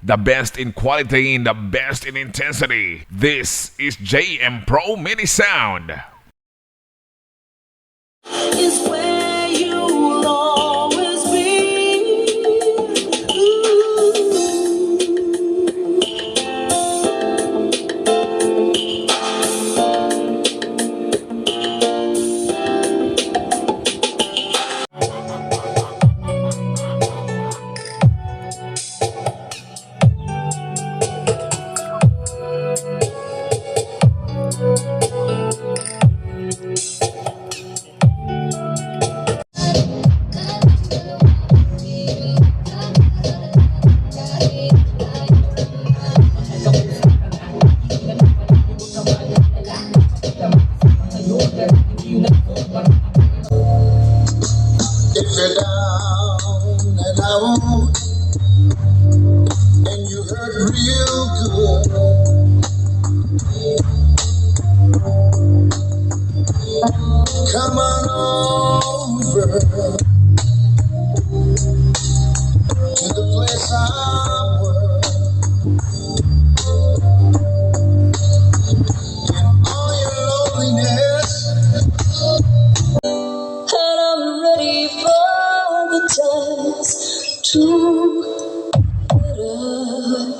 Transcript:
The best in quality and the best in intensity. This is JM Pro Mini Sound. Is where you'll always be. If you're down and out and you hurt real good, come on over to the place I work. In all your loneliness, and I'm ready for the test to better.